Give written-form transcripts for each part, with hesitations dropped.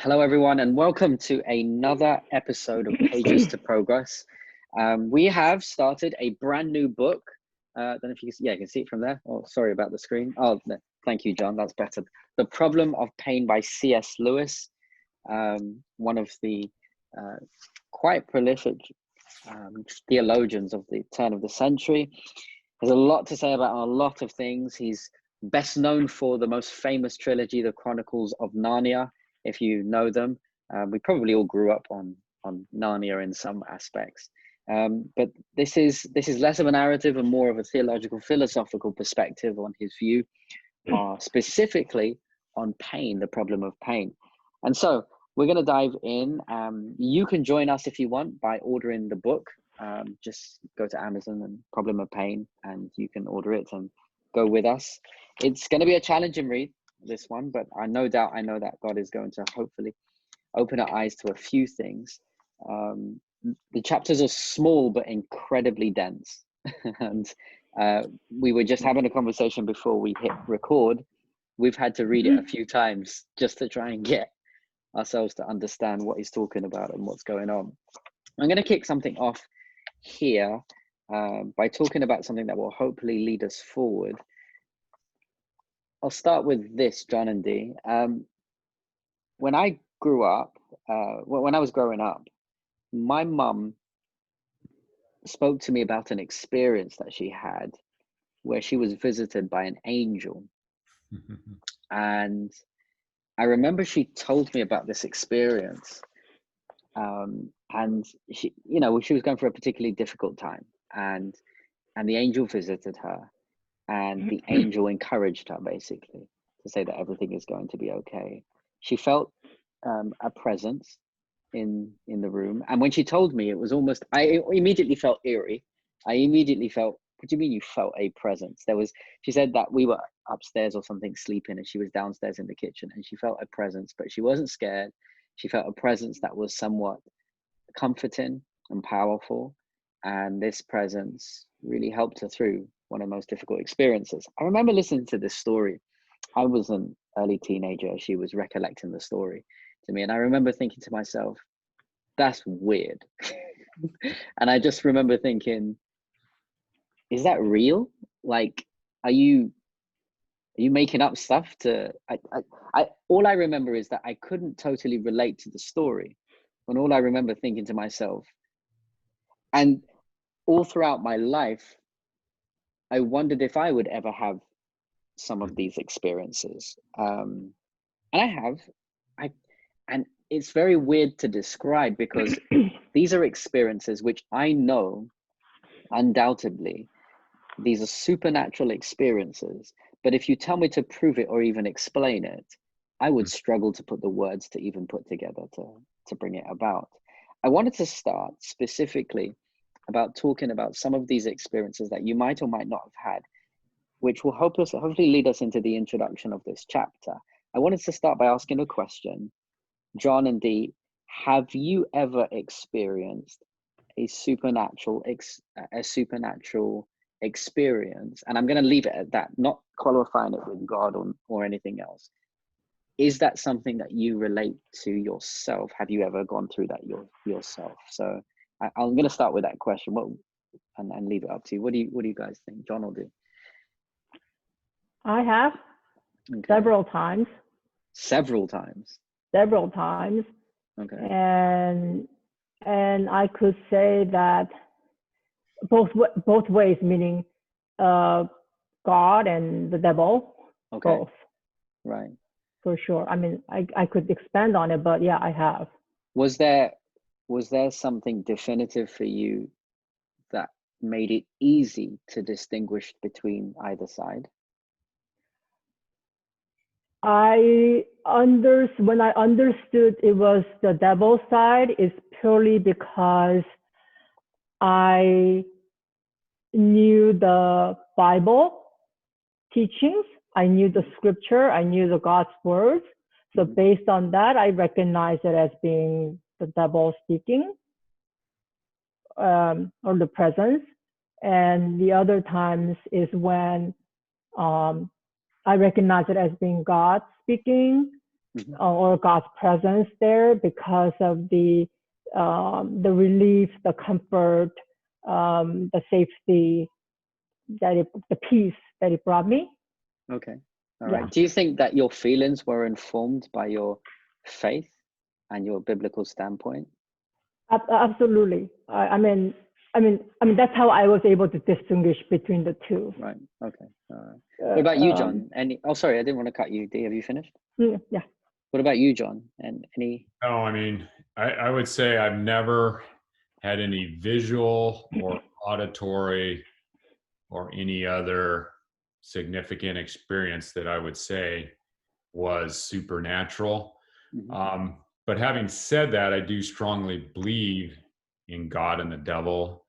Hello, everyone, and welcome to another episode of Pages to Progress. We have started a brand new book. I don't know if you can, yeah, you can see it from there. Oh, sorry about the screen. Oh, no, thank you, John. That's better. The Problem of Pain by C.S. Lewis, one of the quite prolific theologians of the turn of the century. There's a lot to say about a lot of things. He's best known for the most famous trilogy, The Chronicles of Narnia. If you know them, we probably all grew up on Narnia in some aspects. But this is less of a narrative and more of a theological, philosophical perspective on his view, specifically on pain, the problem of pain. And so we're going to dive in. You can join us if you want by ordering the book. Just go to Amazon and Problem of Pain, and you can order it and go with us. It's going to be a challenging read, this one, but I know that God is going to hopefully open our eyes to a few things. The chapters are small but incredibly dense. And we were just having a conversation before we hit record. We've had to read it a few times just to try and get ourselves to understand what he's talking about and what's going on. I'm going to kick something off here by talking about something that will hopefully lead us forward. I'll start with this, John and Dee. When I grew up, when I was growing up, my mum spoke to me about an experience that she had where she was visited by an angel. And I remember she told me about this experience. And she, she was going through a particularly difficult time, and the angel visited her. And the angel encouraged her, basically, to say that everything is going to be okay. She felt a presence in the room. And when she told me, it was almost, I immediately felt eerie. I immediately felt, what do you mean you felt a presence? She said that we were upstairs or something sleeping, and she was downstairs in the kitchen, and she felt a presence, but she wasn't scared. She felt a presence that was somewhat comforting and powerful. And this presence really helped her through one of the most difficult experiences. I remember listening to this story. I was an early teenager. She was recollecting the story to me. And I remember thinking to myself, that's weird. And I just remember thinking, is that real? Like, are you making up stuff to, all I remember is that I couldn't totally relate to the story. And all I remember thinking to myself, and all throughout my life, I wondered if I would ever have some of these experiences. And I have. And it's very weird to describe, because these are experiences which I know undoubtedly these are supernatural experiences. But if you tell me to prove it or even explain it, I would struggle to put the words to even put together to bring it about. I wanted to start specifically about talking about some of these experiences that you might or might not have had, which will hopefully lead us into the introduction of this chapter. I wanted to start by asking a question. John and Dee, have you ever experienced a supernatural experience? And I'm going to leave it at that, not qualifying it with God or anything else. Is that something that you relate to yourself? Have you ever gone through that yourself? So I'm going to start with that question, and leave it up to you. What do you guys think, John or Dee? I have. Okay. Several times. Several times. Okay. And I could say that both ways, meaning God and the devil. Okay. Both. Right. For sure. I mean, I could expand on it, but yeah, I have. Was there something definitive for you that made it easy to distinguish between either side? When I understood it was the devil's side, is purely because I knew the Bible teachings, I knew the scripture, I knew the God's words. So based on that, I recognize it as being the devil speaking, or the presence. And the other times is when I recognize it as being God speaking, Mhm. or God's presence there because of the relief, the comfort, the safety the peace that it brought me. Okay. All Yeah. right. Do you think that your feelings were informed by your faith and your biblical standpoint? Absolutely. I mean, that's how I was able to distinguish between the two. Right. Okay. All right. What about you, John? Oh, sorry, I didn't want to cut you. Dee, have you finished? Yeah. What about you, John? And any? No, I mean, I would say I've never had any visual or auditory or any other significant experience that I would say was supernatural. Mhm. But having said that, I do strongly believe in God and the devil,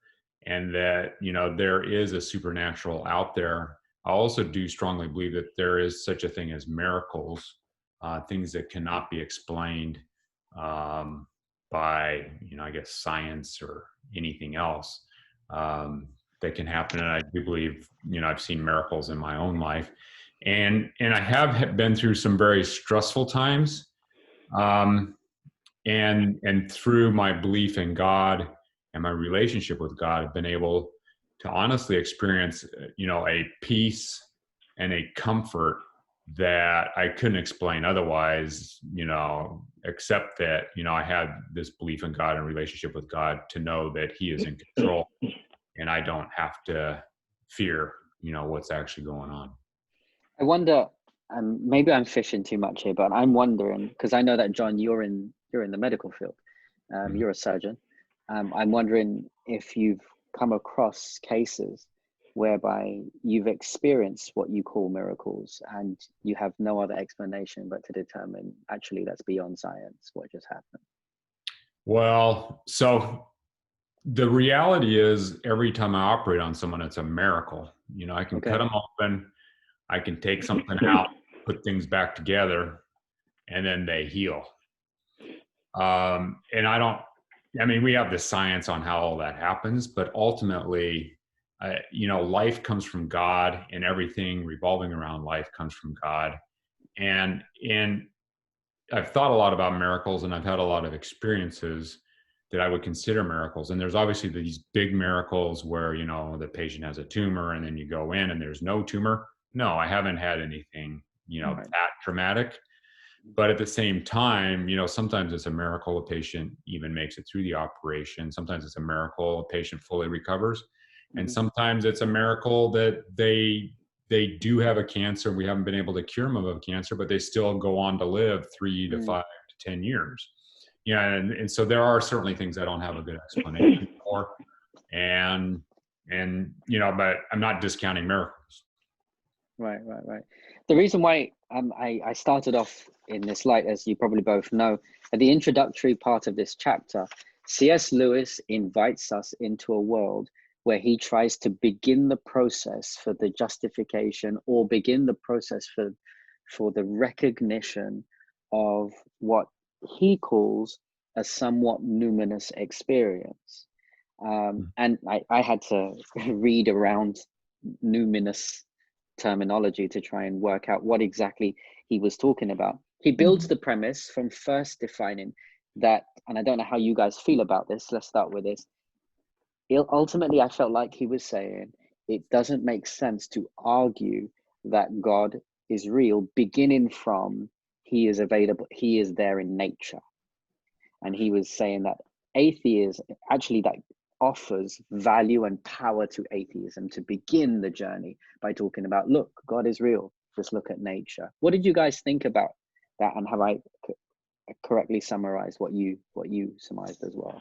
and that, you know, there is a supernatural out there. I also do strongly believe that there is such a thing as miracles, things that cannot be explained by, you know, I guess science or anything else. That can happen, and I do believe, you know, I've seen miracles in my own life, and I have been through some very stressful times, and through my belief in God and my relationship with God, I've been able to honestly experience, you know, a peace and a comfort that I couldn't explain otherwise, you know, except that, you know, I had this belief in God and relationship with God to know that He is in control and I don't have to fear, you know, what's actually going on. I wonder, maybe I'm fishing too much here, but I'm wondering, because I know that, John, you're in the medical field. You're a surgeon. I'm wondering if you've come across cases whereby you've experienced what you call miracles and you have no other explanation but to determine actually that's beyond science, what just happened. Well, so the reality is every time I operate on someone, it's a miracle. You know, I can cut them open, I can take something out, put things back together, and then they heal. And I mean, we have the science on how all that happens, but ultimately, you know, life comes from God, and everything revolving around life comes from God. And I've thought a lot about miracles, and I've had a lot of experiences that I would consider miracles. And there's obviously these big miracles where, you know, the patient has a tumor and then you go in and there's no tumor. No, I haven't had anything, you know, that traumatic. But at the same time, you know, sometimes it's a miracle a patient even makes it through the operation. Sometimes it's a miracle a patient fully recovers. And sometimes it's a miracle that they do have a cancer. We haven't been able to cure them of a cancer, but they still go on to live 3 to 5 to 10 years. Yeah, and so there are certainly things I don't have a good explanation for, and you know, but I'm not discounting miracles. Right. The reason why I started off in this light, as you probably both know, at the introductory part of this chapter, C.S. Lewis invites us into a world where he tries to begin the process for the justification, or begin the process for the recognition of what he calls a somewhat numinous experience. And I had to read around numinous terminology to try and work out what exactly he was talking about. He builds the premise from first defining that, and I don't know how you guys feel about this, let's start with this. Ultimately, I felt like he was saying it doesn't make sense to argue that God is real, beginning from he is available, he is there in nature. And he was saying that atheism, actually, that offers value and power to atheism to begin the journey by talking about, look, God is real, just look at nature. What did you guys think about that, and have I correctly summarized what you surmised as well?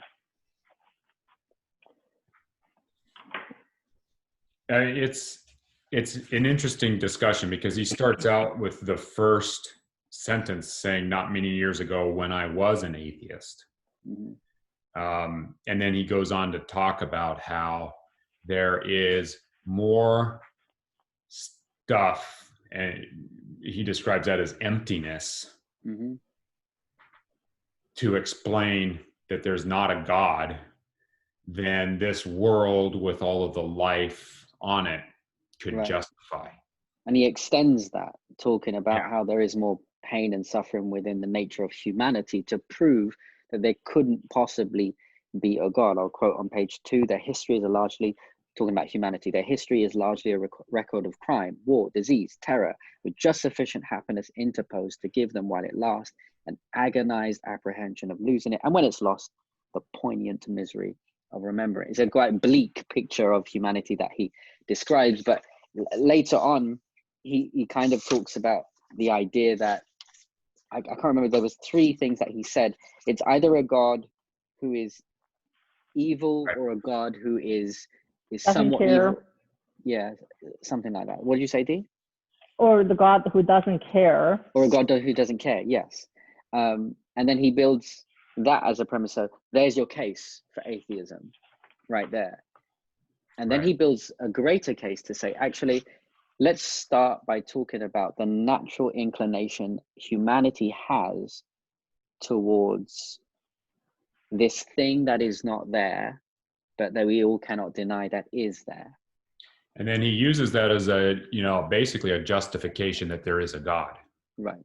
It's an interesting discussion, because he starts out with the first sentence saying, not many years ago when I was an atheist. And then he goes on to talk about how there is more stuff, and he describes that as emptiness, to explain that there's not a God, than this world with all of the life on it could justify. And he extends that, talking about how there is more pain and suffering within the nature of humanity to prove that there couldn't possibly be a God. I'll quote on page 2, their history is largely, talking about humanity, their history is largely a record of crime, war, disease, terror, with just sufficient happiness interposed to give them, while it lasts, an agonized apprehension of losing it, and when it's lost, the poignant misery of remembering. It's a quite bleak picture of humanity that he describes, but later on, he kind of talks about the idea that, I can't remember, there was 3 things that he said. It's either a God who is evil, Right. or a God who is Doesn't somewhat care. evil. Yeah, something like that. What did you say, Dee? Or the God who doesn't care. Or a God who doesn't care, yes. And then he builds that as a premise. So there's your case for atheism right there. And then Right. he builds a greater case to say, actually, let's start by talking about the natural inclination humanity has towards this thing that is not there, but that we all cannot deny that is there. And then he uses that as a, basically a justification that there is a God. Right.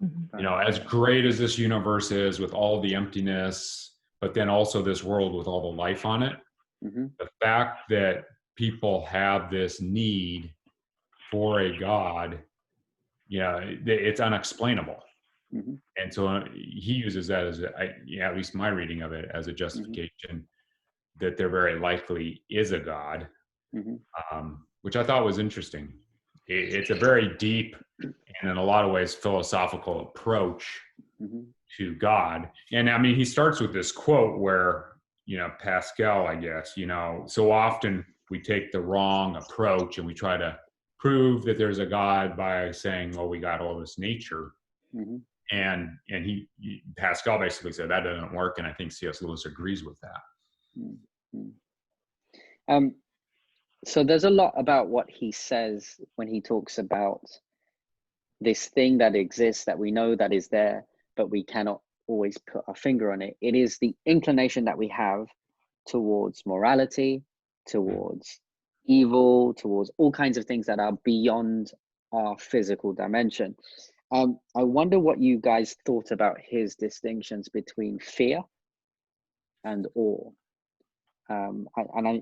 Mhm. As great as this universe is with all the emptiness, but then also this world with all the life on it, Mm-hmm. the fact that people have this need for a God, it's unexplainable. Mm-hmm. And so he uses that as, at least my reading of it, as a justification that there very likely is a God, which I thought was interesting. It's a very deep and in a lot of ways philosophical approach to God. And I mean, he starts with this quote where, Pascal, I guess, so often we take the wrong approach and we try to prove that there's a God by saying, well, we got all this nature. And Pascal basically said that doesn't work. And I think C.S. Lewis agrees with that. So there's a lot about what he says when he talks about this thing that exists, that we know that is there, but we cannot always put our finger on it. It is the inclination that we have towards morality, towards evil, towards all kinds of things that are beyond our physical dimension. I wonder what you guys thought about his distinctions between fear and awe.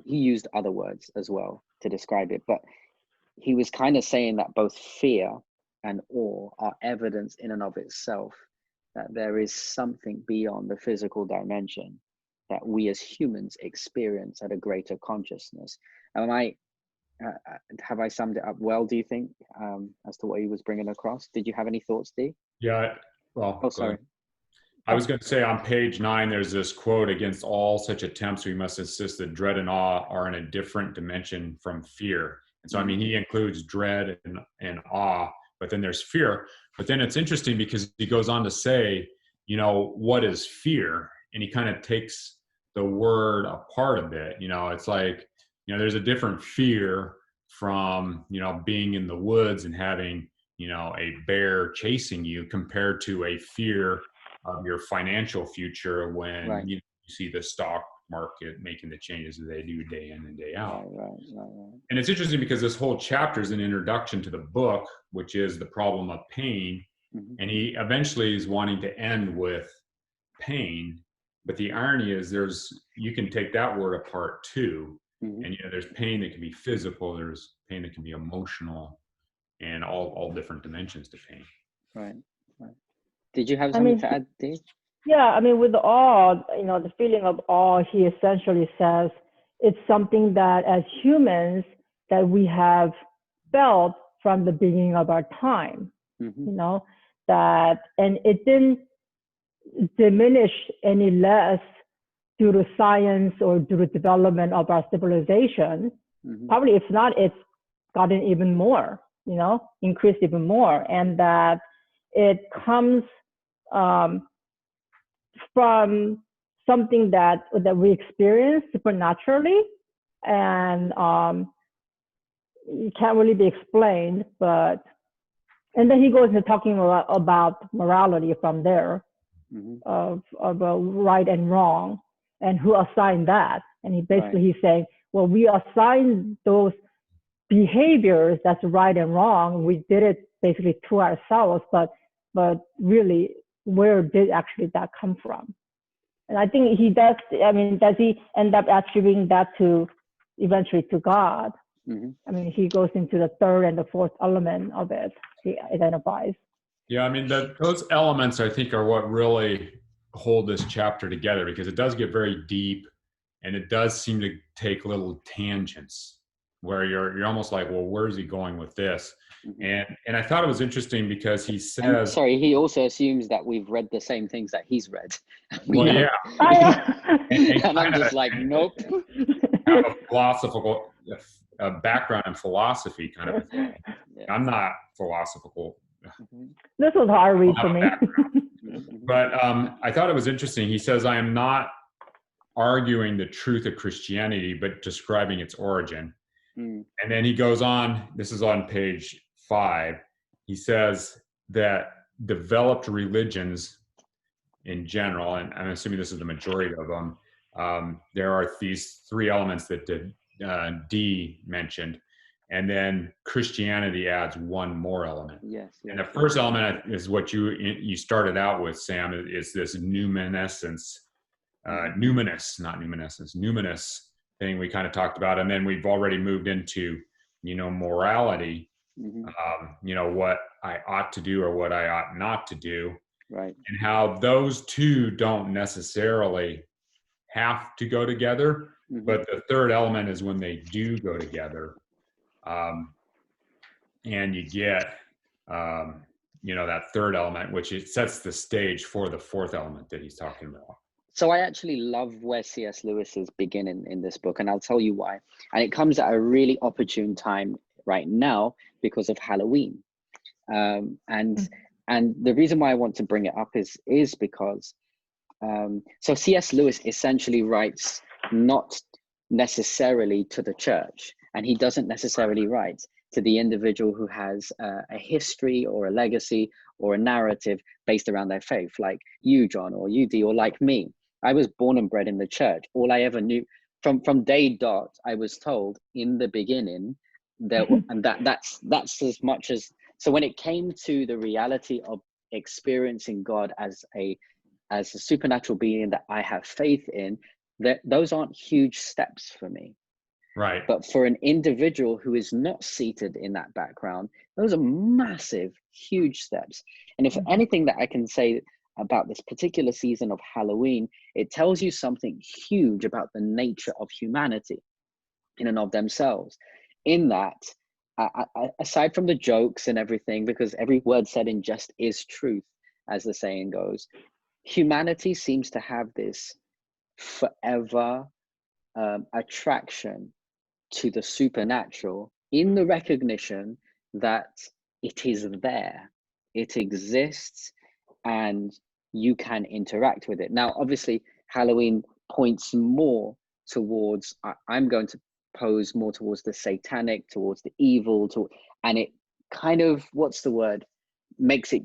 He used other words as well to describe it, but he was kind of saying that both fear and awe are evidence in and of itself that there is something beyond the physical dimension that we as humans experience at a greater consciousness. Have I summed it up well, do you think, as to what he was bringing across? Did you have any thoughts, Dee? Yeah, well, oh, sorry. I was going to say on page 9, there's this quote: against all such attempts, we must insist that dread and awe are in a different dimension from fear. And so, I mean, he includes dread and awe, but then there's fear. But then it's interesting because he goes on to say, what is fear? And he kind of takes the word apart a bit. It's like, there's a different fear from, being in the woods and having, a bear chasing you compared to a fear of your financial future when you see the stock market making the changes that they do day in and day out. Right. And it's interesting because this whole chapter is an introduction to the book, which is the problem of pain. And he eventually is wanting to end with pain. But the irony is you can take that word apart too. And there's pain that can be physical, there's pain that can be emotional, and all different dimensions to pain. Right. Did you have something to add, Dee? Yeah, I mean, with awe, the feeling of awe, he essentially says it's something that as humans that we have felt from the beginning of our time, that, and it didn't diminish any less due to science or due to development of our civilization. Probably if not, it's gotten even more, increased even more. And that it comes from something that we experience supernaturally, and it can't really be explained. And then he goes into talking about morality from there, of right and wrong, and who assigned that. And he's saying, well, we assign those behaviors that's right and wrong. We did it basically to ourselves, but but really, where did actually that come from? And I think he does. I mean, does he end up attributing that to eventually to God? Mm-hmm. I mean, he goes into the third and the fourth element of it. He identifies. Yeah, I mean, those elements, I think, are what really hold this chapter together, because it does get very deep, and it does seem to take little tangents where you're almost like, well, where's he going with this? Mm-hmm. And I thought it was interesting because he And, says, sorry, he also assumes that we've read the same things that he's read. well, yeah, And I'm just like, nope. have a philosophical background in philosophy kind of a thing. Yeah. I'm not philosophical. Mm-hmm. This was hard read for me. But I thought it was interesting. He says, I am not arguing the truth of Christianity, but describing its origin. Mm. And then he goes on, this is on page 5. He says that developed religions in general, and I'm assuming this is the majority of them, there are these 3 elements that D mentioned, and then Christianity adds 1 more element. Yes. And the first element is what you started out with, Sam, is this numinous thing we kind of talked about. And then we've already moved into, morality, Mm-hmm. What I ought to do or what I ought not to do. Right. And how those 2 don't necessarily have to go together, Mm-hmm. but the third element is when they do go together. And you get, that third element, which it sets the stage for the fourth element that he's talking about. So I actually love where C.S. Lewis is beginning in this book, and I'll tell you why. And it comes at a really opportune time right now because of Halloween. And the reason why I want to bring it up is because so C.S. Lewis essentially writes not necessarily to the church, and he doesn't necessarily write to the individual who has a history or a legacy or a narrative based around their faith, like you, John, or you, Dee, or like me. I was born and bred in the church. All I ever knew from day dot, I was told in the beginning that, and that's as much as. So when it came to the reality of experiencing God as a supernatural being that I have faith in, that those aren't huge steps for me. Right. But for an individual who is not seated in that background, those are massive, huge steps. And if anything that I can say about this particular season of Halloween, it tells you something huge about the nature of humanity in and of themselves. In that, aside from the jokes and everything, because every word said in jest is truth, as the saying goes, humanity seems to have this forever attraction to the supernatural, in the recognition that it is there, it exists, and you can interact with it. Now, obviously, Halloween points more towards, I'm going to pose more towards the satanic, towards the evil, and it kind of, what's the word, makes it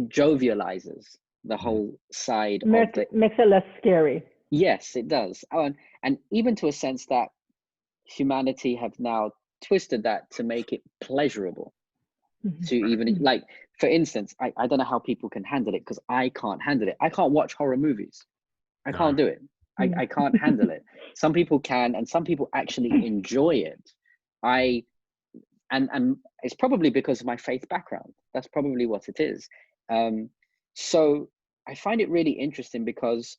jovializes the whole side of it. Makes it less scary. Yes, it does. And even to a sense that humanity have now twisted that to make it pleasurable. To even, like, for instance, I don't know how people can handle it, because I can't handle it. I can't watch horror movies. I can't do it. I can't handle it. Some people can, and some people actually enjoy it. And it's probably because of my faith background. That's probably what it is. So I find it really interesting, because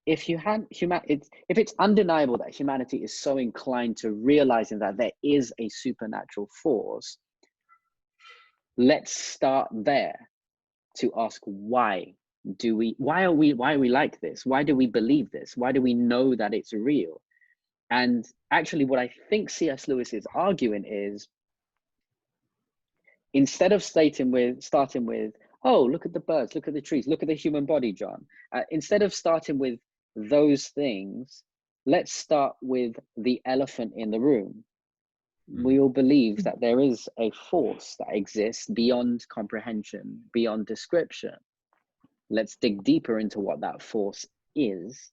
if it's undeniable that humanity is so inclined to realizing that there is a supernatural force, let's start there to ask, why are we like this? Why do we believe this? Why do we know that it's real? And actually, what I think C.S. Lewis is arguing is, instead of starting with, oh, look at the birds, look at the trees, look at the human body, John. Instead of starting with those things, let's start with the elephant in the room. We all believe that there is a force that exists beyond comprehension, beyond description. Let's dig deeper into what that force is,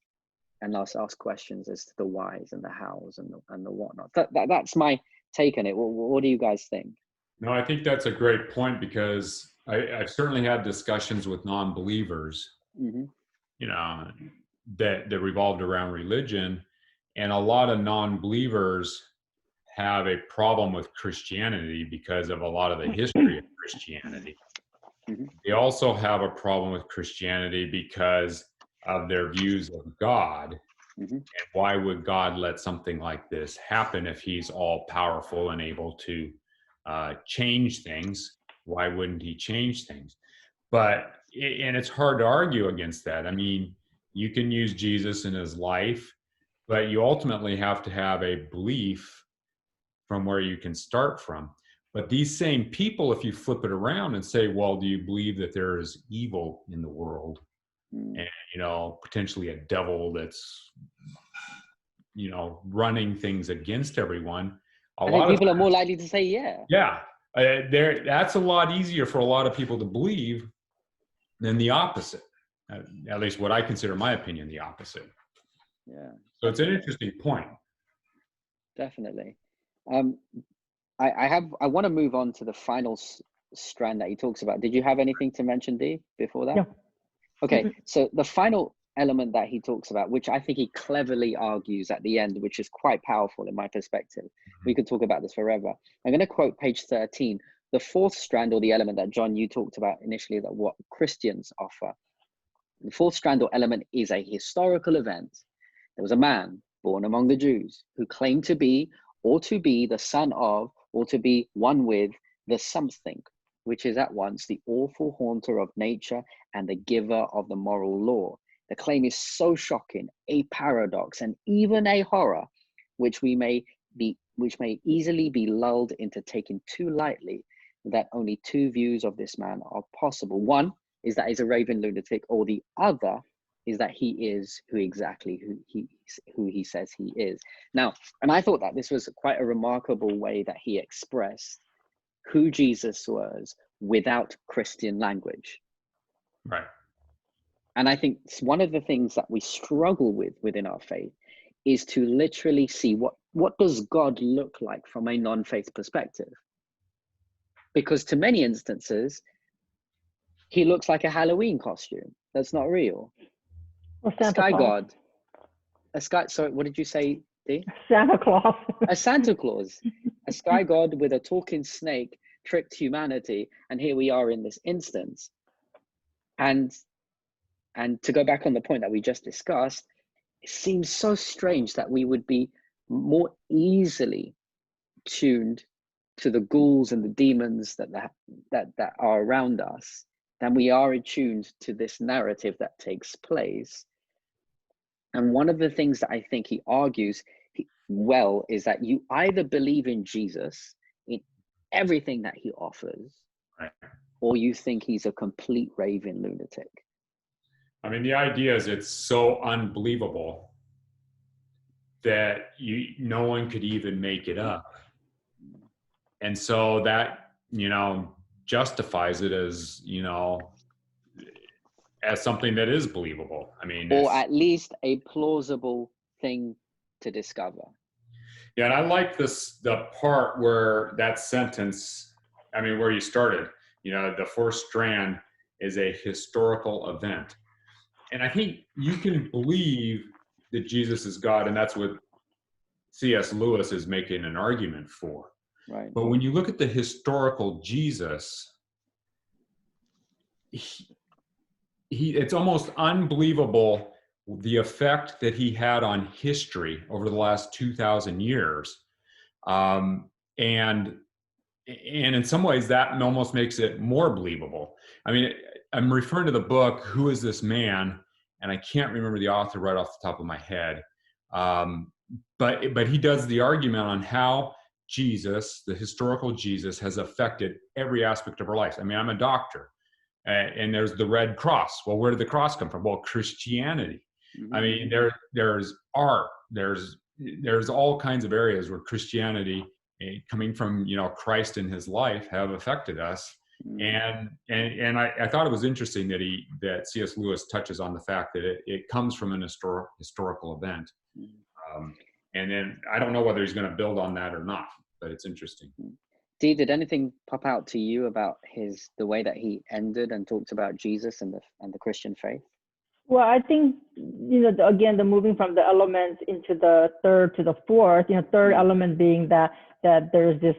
and let's ask questions as to the whys and the hows and the whatnot. That's my take on it. What do you guys think? No, I think that's a great point, because I've certainly had discussions with non-believers, Mm-hmm. you know, that revolved around religion, and a lot of non-believers have a problem with Christianity because of a lot of the history of Christianity. Mm-hmm. They also have a problem with Christianity because of their views of God. Mm-hmm. And why would God let something like this happen if he's all powerful and able to change things? Why wouldn't he change things? And it's hard to argue against that. I mean, you can use Jesus in his life, but you ultimately have to have a belief from where you can start from. But these same people, if you flip it around and say, well, do you believe that there is evil in the world? Mm. And, potentially a devil that's, running things against everyone. I think people are more likely to say, yeah, that's a lot easier for a lot of people to believe than the opposite. At least what I consider my opinion, the opposite. Yeah. So it's an interesting point. Definitely. I want to move on to the final strand that he talks about. Did you have anything to mention, Dee, before that? Yeah. Okay, Mhm. so the final element that he talks about, which I think he cleverly argues at the end, which is quite powerful in my perspective. We could talk about this forever. I'm going to quote page 13. The fourth strand, or the element that, John, you talked about initially, that what Christians offer. The fourth strand or element is a historical event. There was a man born among the Jews who claimed to be, or to be the son of, or to be one with the something, which is at once the awful haunter of nature and the giver of the moral law. The claim is so shocking, a paradox, and even a horror, which may easily be lulled into taking too lightly, that only two views of this man are possible. One is that he's a raving lunatic, or the other is that he is who he says he is. Now, and I thought that this was quite a remarkable way that he expressed who Jesus was without Christian language. Right. And I think one of the things that we struggle with within our faith is to literally see what does God look like from a non-faith perspective? Because to many instances, he looks like a Halloween costume. That's not real. Or A Santa sky Claus. god, sorry, what did you say, Dee? Santa Claus. A Santa Claus, a sky god with a talking snake tricked humanity. And here we are in this instance. And to go back on the point that we just discussed, it seems so strange that we would be more easily tuned to the ghouls and the demons that are around us than we are attuned to this narrative that takes place. And one of the things that I think he argues is that you either believe in Jesus in everything that he offers, Right. or you think he's a complete raving lunatic. I mean, the idea is it's so unbelievable that no one could even make it up. And so that, justifies it as, as something that is believable. I mean, or at least a plausible thing to discover. Yeah, and I like the part where that sentence, where you started, the fourth strand is a historical event. And I think you can believe that Jesus is God, and that's what C.S. Lewis is making an argument for. Right. But when you look at the historical Jesus, it's almost unbelievable the effect that he had on history over the last 2,000 years. And in some ways that almost makes it more believable. I mean, I'm referring to the book, Who is This Man? And I can't remember the author right off the top of my head. But he does the argument on how Jesus, the historical Jesus, has affected every aspect of our life. I mean, I'm a doctor, and there's the Red Cross. Well, where did the cross come from? Well, Christianity. Mm-hmm. I mean, there's art, there's all kinds of areas where Christianity, coming from Christ in his life, have affected us. And I thought it was interesting that C.S. Lewis touches on the fact that it comes from an historical event. And then I don't know whether he's going to build on that or not, but it's interesting. Did anything pop out to you about the way that he ended and talked about Jesus and the Christian faith? Well, I think, again, the moving from the elements into the third to the fourth, third element being that there's this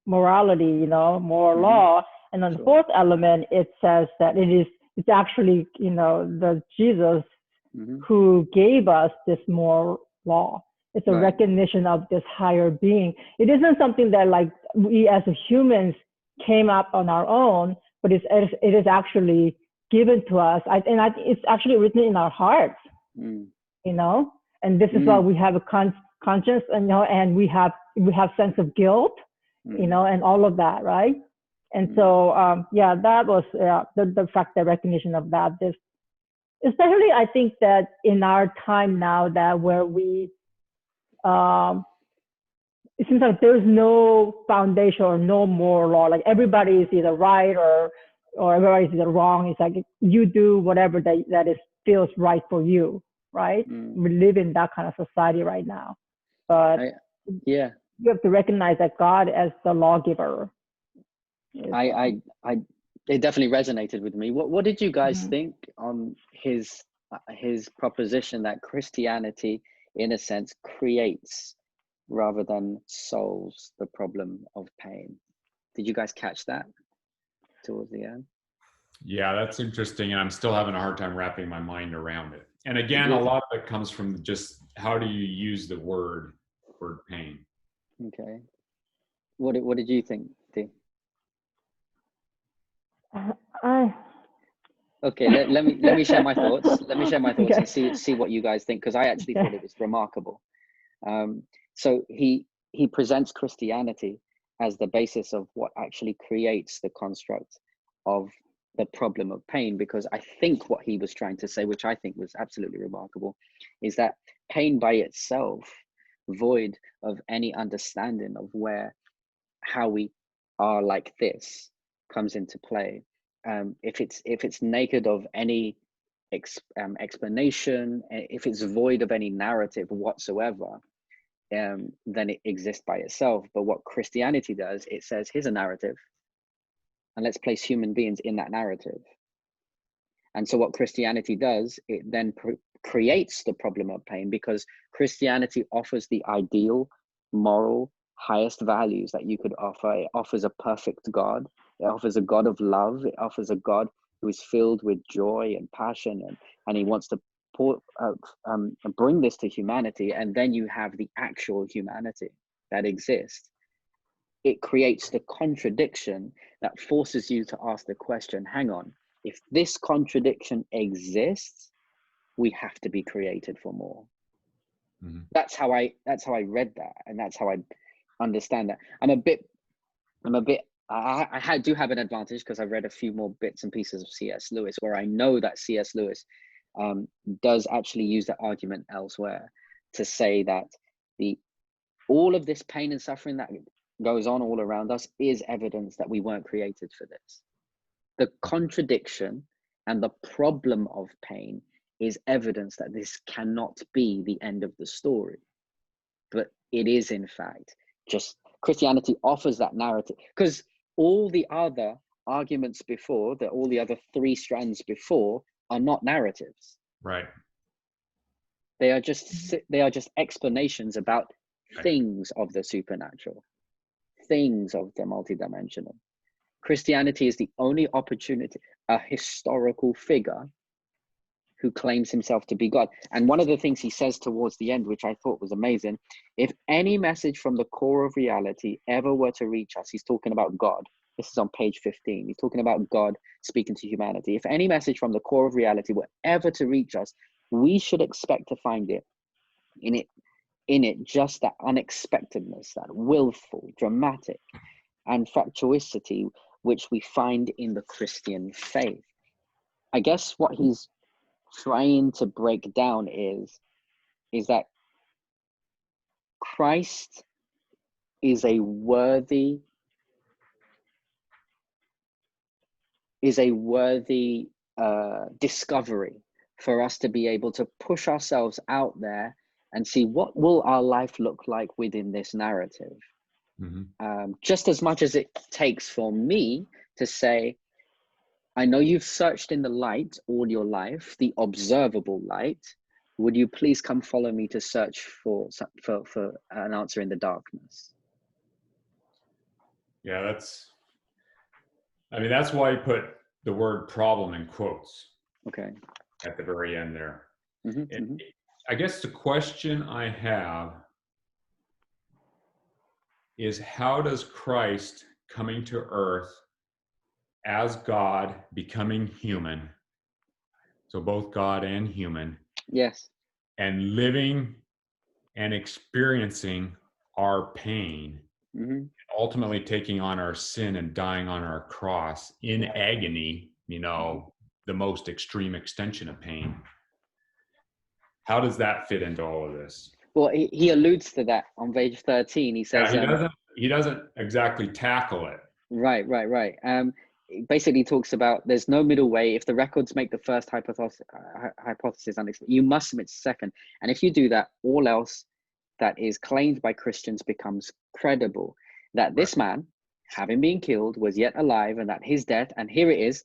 morality, moral law. And then the fourth element, it says that it's actually, the Jesus who gave us this moral law. It's a recognition of this higher being. It isn't something that like we as humans came up on our own, but it is actually given to us. It's actually written in our hearts, and this is why we have a conscience, and we have sense of guilt, and all of that, right? And so, that was the fact, the recognition of that. This, especially, I think that in our time now, that where we, it seems like there's no foundation or no moral law. Like everybody is either right or everybody's either wrong. It's like you do whatever that feels right for you, right? We live in that kind of society right now, but you have to recognize that God as the lawgiver. It definitely resonated with me. What did you guys think on his proposition that Christianity, in a sense, creates rather than solves the problem of pain? Did you guys catch that towards the end? Yeah, that's interesting. And I'm still having a hard time wrapping my mind around it. And again, a lot of it comes from just how do you use the word pain? Okay. What did you think, Dee? Okay, let me share my thoughts. Let me share my thoughts and see what you guys think, because I actually thought it was remarkable. So he presents Christianity as the basis of what actually creates the construct of the problem of pain, because I think what he was trying to say, which I think was absolutely remarkable, is that pain by itself, void of any understanding of how we are like this, comes into play. If it's naked of any explanation, if it's void of any narrative whatsoever, then it exists by itself. But what Christianity does, it says, here's a narrative, and let's place human beings in that narrative. And so what Christianity does, it then creates the problem of pain, because Christianity offers the ideal, moral, highest values that you could offer. It offers a perfect God. It offers a God of love. It offers a God who is filled with joy and passion, and he wants to bring this to humanity. And then you have the actual humanity that exists. It creates the contradiction that forces you to ask the question, hang on, if this contradiction exists, we have to be created for more. That's how I read that, and that's how I understand that. I do have an advantage because I've read a few more bits and pieces of C.S. Lewis, where I know that C.S. Lewis does actually use the argument elsewhere to say that all of this pain and suffering that goes on all around us is evidence that we weren't created for this. The contradiction and the problem of pain is evidence that this cannot be the end of the story. But it is, in fact, just Christianity offers that narrative, because all the other arguments before, all the other three strands before, are not narratives. Right. They are just explanations about things of the supernatural, things of the multidimensional. Christianity is the only opportunity, a historical figure who claims himself to be God. And one of the things he says towards the end, which I thought was amazing, if any message from the core of reality ever were to reach us, he's talking about God. This is on page 15. He's talking about God speaking to humanity. If any message from the core of reality were ever to reach us, we should expect to find it in it just that unexpectedness, that willful, dramatic, and factuosity which we find in the Christian faith. I guess what he's trying to break down is that Christ is a worthy discovery for us to be able to push ourselves out there and see what will our life look like within this narrative. Just as much as it takes for me to say, I know you've searched in the light all your life, the observable light. Would you please come follow me to search for an answer in the darkness? Yeah, that's why I put the word problem in quotes. Okay. At the very end there. I guess the question I have is, how does Christ coming to earth as God becoming human, so both God and human, yes, and living and experiencing our pain, ultimately taking on our sin and dying on our cross in agony, the most extreme extension of pain. How does that fit into all of this? Well, he alludes to that on page 13. He says, he doesn't exactly tackle it. Right. It basically talks about there's no middle way. If the records make the first hypothesis unexplained, you must submit to second. And if you do that, all else that is claimed by Christians becomes credible. That this man, having been killed, was yet alive, and that his death, and here it is,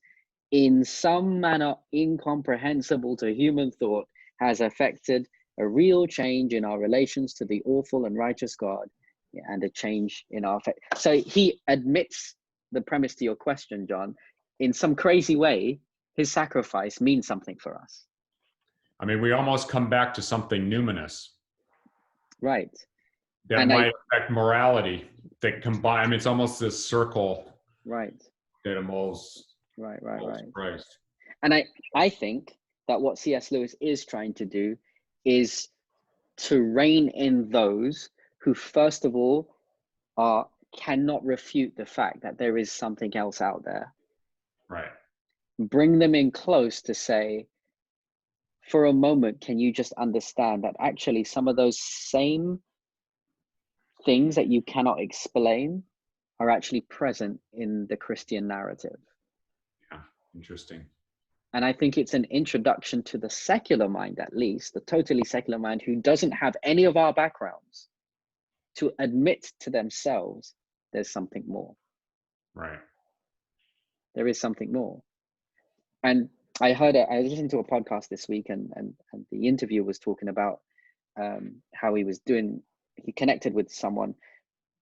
in some manner incomprehensible to human thought, has affected a real change in our relations to the awful and righteous God, and a change in our faith. So he admits the premise to your question, John. In some crazy way, his sacrifice means something for us. I mean, we almost come back to something numinous. Right. That might affect morality, that combine. I mean, it's almost this circle. Right. That involves. Right. Christ. And I think that what C.S. Lewis is trying to do is to rein in those who, first of all, cannot refute the fact that there is something else out there. Right. Bring them in close to say, for a moment, can you just understand that actually some of those same things that you cannot explain are actually present in the Christian narrative? Yeah, interesting. And I think it's an introduction to the secular mind, at least, the totally secular mind who doesn't have any of our backgrounds, to admit to themselves there's something more. Right. There is something more. And I listened to a podcast this week, and the interviewer was talking about how he connected with someone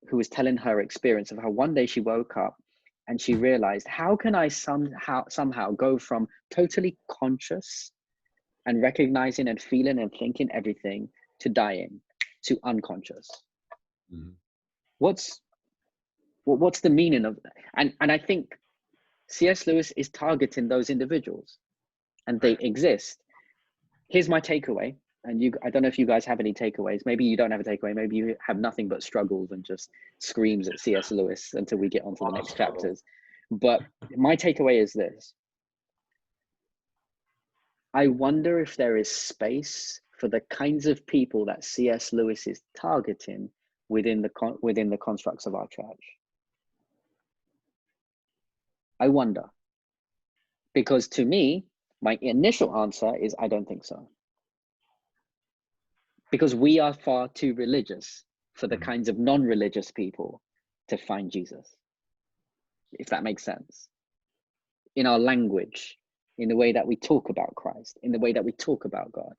who was telling her experience of how one day she woke up and she realized, how can I somehow go from totally conscious and recognizing and feeling and thinking everything to dying, to unconscious? What's the meaning of that? And I think C.S. Lewis is targeting those individuals, and they exist. Here's my takeaway. And I don't know if you guys have any takeaways. Maybe you don't have a takeaway. Maybe you have nothing but struggles and just screams at C.S. Lewis until we get onto the next chapters. But my takeaway is this. I wonder if there is space for the kinds of people that C.S. Lewis is targeting within the constructs of our church. I wonder. Because to me, my initial answer is I don't think so. Because we are far too religious for the kinds of non-religious people to find Jesus, if that makes sense. In our language, in the way that we talk about Christ, in the way that we talk about God.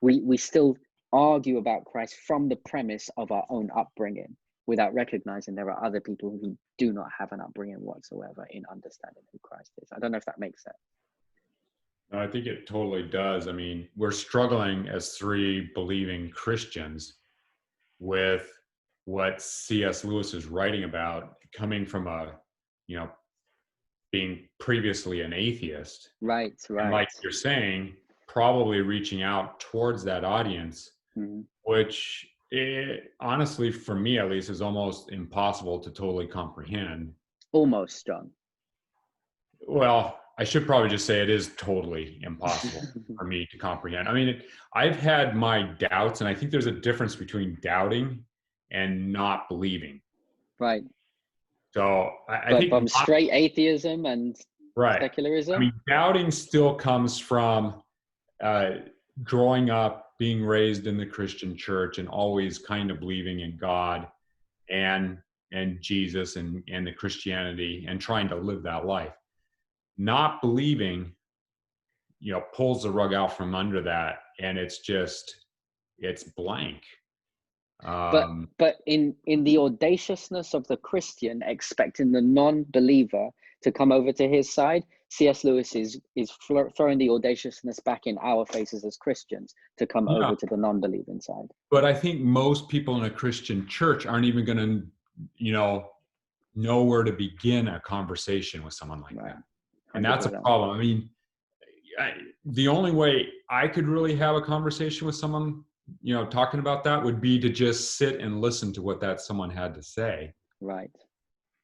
We still argue about Christ from the premise of our own upbringing, without recognizing there are other people who do not have an upbringing whatsoever in understanding who Christ is. I don't know if that makes sense. I think it totally does. I mean, we're struggling as three believing Christians with what C.S. Lewis is writing about, coming from being previously an atheist. Right. And like you're saying, probably reaching out towards that audience, which honestly, for me at least, is almost impossible to totally comprehend. Almost, John. Well, I should probably just say it is totally impossible for me to comprehend. I mean, I've had my doubts, and I think there's a difference between doubting and not believing. Right. So I think from straight atheism and secularism. I mean, doubting still comes from growing up being raised in the Christian church and always kind of believing in God and Jesus and the Christianity and trying to live that life. Not believing, pulls the rug out from under that, and it's blank. But in the audaciousness of the Christian expecting the non-believer to come over to his side, C.S. Lewis is throwing the audaciousness back in our faces as Christians to come over to the non-believing side. But I think most people in a Christian church aren't even going to, know where to begin a conversation with someone like that. And that's a problem. I mean, the only way I could really have a conversation with someone, talking about that would be to just sit and listen to what that someone had to say. Right.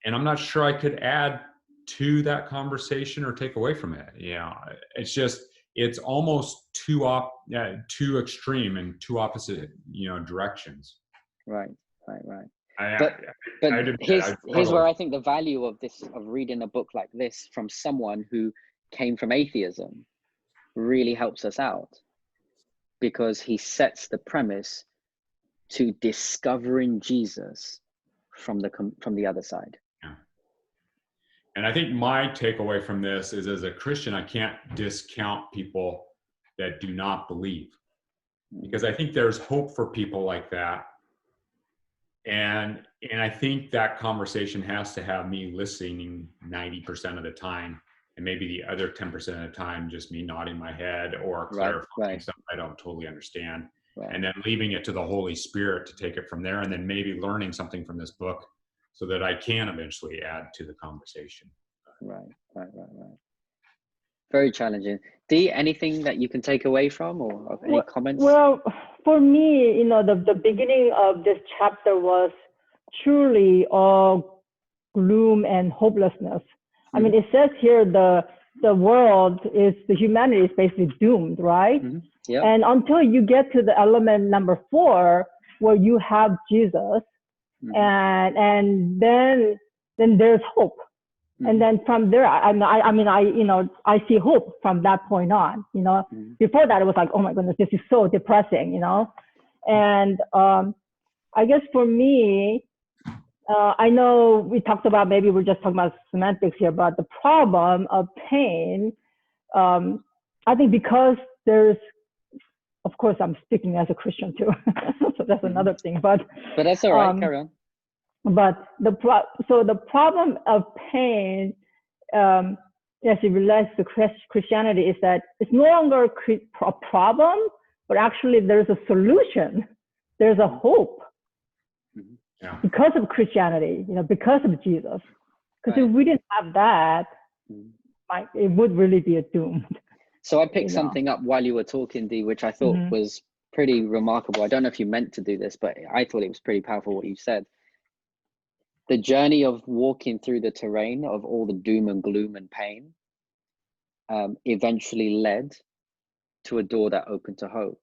And I'm not sure I could add to that conversation or take away from it. It's almost too extreme and two opposite, directions. Right. But here's where I think the value of reading a book like this from someone who came from atheism really helps us out, because he sets the premise to discovering Jesus from the other side. Yeah. And I think my takeaway from this is, as a Christian, I can't discount people that do not believe, because I think there's hope for people like that. And I think that conversation has to have me listening 90% of the time, and maybe the other 10% of the time just me nodding my head or clarifying stuff I don't totally understand. Right. And then leaving it to the Holy Spirit to take it from there, and then maybe learning something from this book so that I can eventually add to the conversation. Right. Very challenging. Dee, anything that you can take away from, or any comments? Well, for me, the beginning of this chapter was truly all gloom and hopelessness. I mean, it says here the humanity is basically doomed, right? Mm-hmm. Yep. And until you get to the element number 4, where you have Jesus, and then there's hope. And then from there, I see hope from that point on. Before that, it was like, oh my goodness, this is so depressing. And I guess for me, I know we talked about, maybe we're just talking about semantics here, but the problem of pain, I think because there's, of course, I'm speaking as a Christian too, so that's another thing. But that's all right. Carry on. But the problem of pain, as it relates to Christianity, is that it's no longer a problem, but actually there's a solution. There's a hope. Yeah. Because of Christianity, because of Jesus. Because if we didn't have that, it would really be a doom. So I picked something up while you were talking, Dee, which I thought was pretty remarkable. I don't know if you meant to do this, but I thought it was pretty powerful what you said. The journey of walking through the terrain of all the doom and gloom and pain eventually led to a door that opened to hope.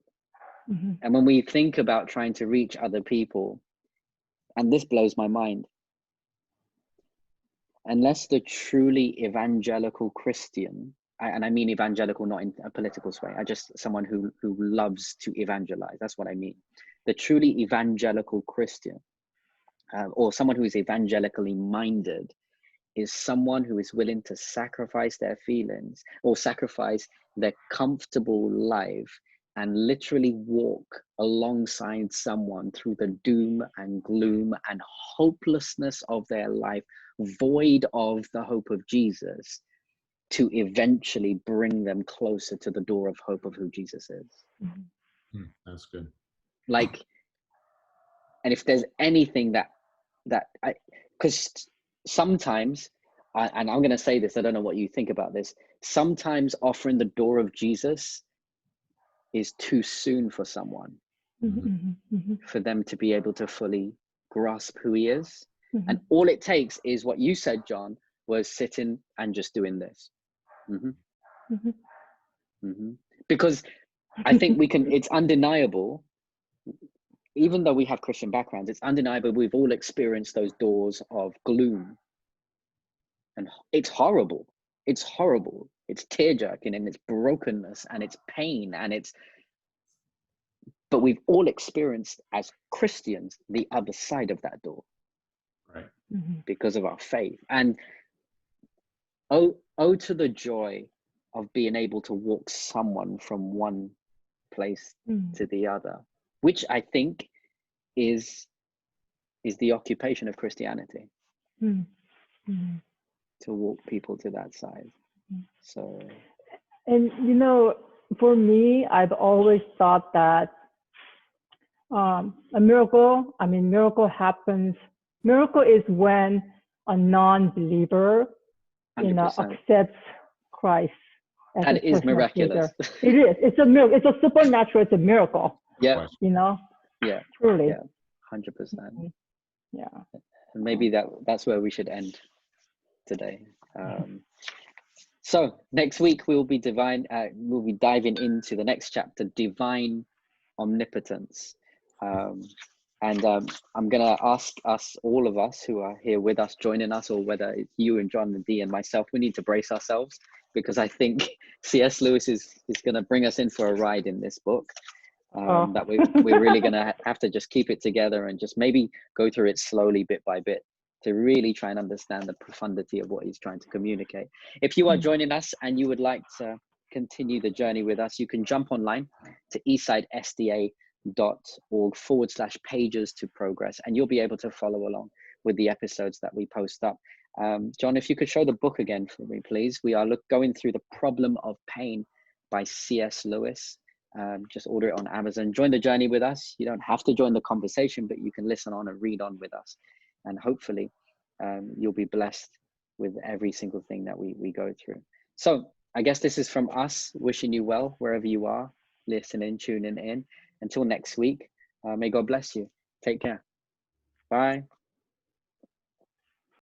And when we think about trying to reach other people, and this blows my mind, unless the truly evangelical Christian, and I mean evangelical not in a political way, someone who loves to evangelize, that's what I mean. The truly evangelical Christian, or someone who is evangelically minded, is someone who is willing to sacrifice their feelings or sacrifice their comfortable life and literally walk alongside someone through the doom and gloom and hopelessness of their life, void of the hope of Jesus, to eventually bring them closer to the door of hope of who Jesus is. That's good. And if there's anything because sometimes, and I'm going to say this, I don't know what you think about this, sometimes offering the door of Jesus is too soon for someone, for them to be able to fully grasp who he is. And all it takes is what you said, John, was sitting and just doing this. Because I think it's undeniable, even though we have Christian backgrounds, it's undeniable we've all experienced those doors of gloom. And it's horrible. It's horrible. It's tear-jerking, and it's brokenness, and it's pain, and but we've all experienced as Christians the other side of that door, Right. because of our faith. And oh to the joy of being able to walk someone from one place to the other, which I think is the occupation of Christianity, to walk people to that side. So, and you know, for me, I've always thought that a miracle, I mean, miracle is when a non-believer, 100%. accepts Christ as And his it is personal miraculous. Savior. It is. It's a miracle. It's a supernatural. It's a miracle. Yeah. Yeah. Truly. Yeah. 100%. Yeah. And maybe that's where we should end today. So next week we'll be diving into the next chapter, divine omnipotence. And I'm gonna ask all of us who are here with us, joining us, or whether it's you and John and Dee and myself, we need to brace ourselves, because I think C.S. Lewis is gonna bring us in for a ride in this book. That we're really gonna have to just keep it together and just maybe go through it slowly, bit by bit, to really try and understand the profundity of what he's trying to communicate. If you are joining us and you would like to continue the journey with us, you can jump online to eastsidesda.org/pages to progress, and you'll be able to follow along with the episodes that we post up. John, if you could show the book again for me, please. We are going through The Problem of Pain by C.S. Lewis. Just order it on Amazon. Join the journey with us. You don't have to join the conversation, but you can listen on and read on with us. And hopefully you'll be blessed with every single thing that we go through. So I guess this is from us, wishing you well, wherever you are, listening, tuning in. Until next week, may God bless you. Take care. Bye.